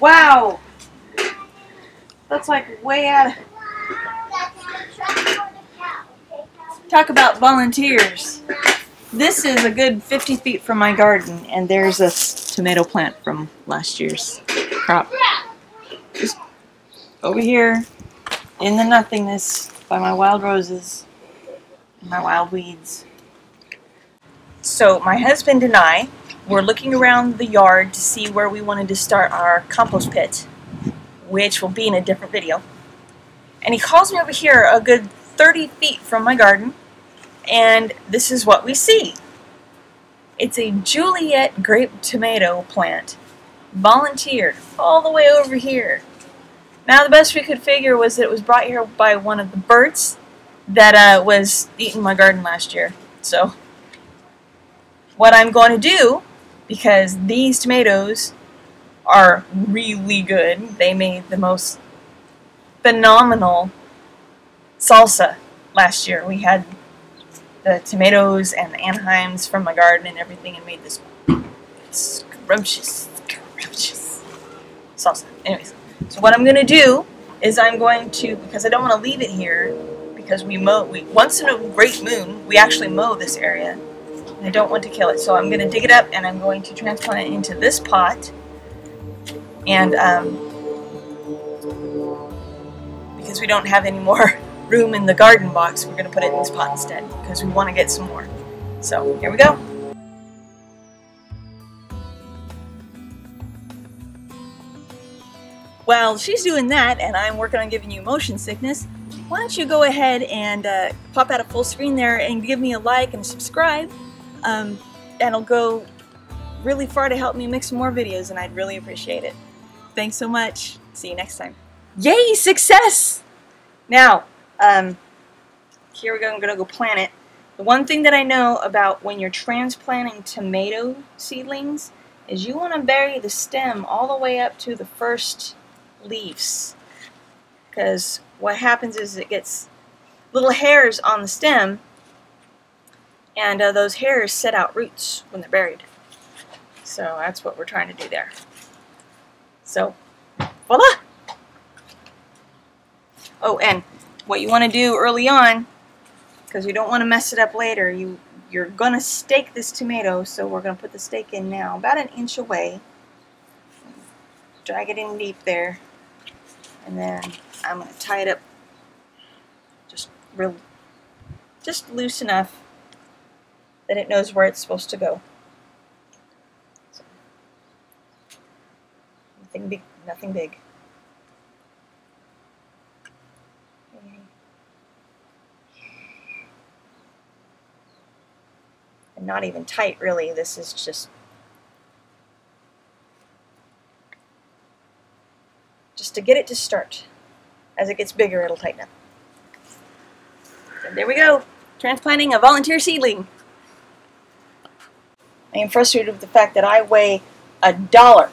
Wow! That's like way out of... Talk about volunteers. This is a good 50 feet from my garden, and there's a tomato plant from last year's crop. Just over here in the nothingness by my wild roses and my wild weeds. So my husband and I were looking around the yard to see where we wanted to start our compost pit, which will be in a different video. And he calls me over here a good 30 feet from my garden, and this is what we see. It's a Juliet grape tomato plant, volunteered, all the way over here. Now the best we could figure was that it was brought here by one of the birds that was eating my garden last year. So what I'm going to do, because these tomatoes are really good, they made the most phenomenal salsa last year. We had the tomatoes and the Anaheims from my garden and everything, and made this scrumptious salsa. Anyways, so what I'm going to do is I'm going to, because I don't want to leave it here, because we once in a great moon, we actually mow this area, and I don't want to kill it. So I'm going to dig it up, and I'm going to transplant it into this pot, and because we don't have any more room in the garden box, we're going to put it in this pot instead, because we want to get some more. So here we go. While she's doing that and I'm working on giving you motion sickness, why don't you go ahead and pop out a full screen there and give me a like and subscribe. That'll go really far to help me make some more videos, and I'd really appreciate it. Thanks so much. See you next time. Yay, success! Now, here we go. I'm going to go plant it. The one thing that I know about when you're transplanting tomato seedlings is you want to bury the stem all the way up to the first leaves, because what happens is it gets little hairs on the stem, and those hairs set out roots when they're buried. So that's what we're trying to do there. So, voila! Oh, and what you want to do early on, because you don't want to mess it up later, you're going to stake this tomato, so we're going to put the stake in now, about an inch away. Drag it in deep there, and then I'm going to tie it up just loose enough that it knows where it's supposed to go. So, nothing big. And not even tight, really. This is just to get it to start. As it gets bigger, it'll tighten up. So there we go. Transplanting a volunteer seedling. I am frustrated with the fact that I weigh $1.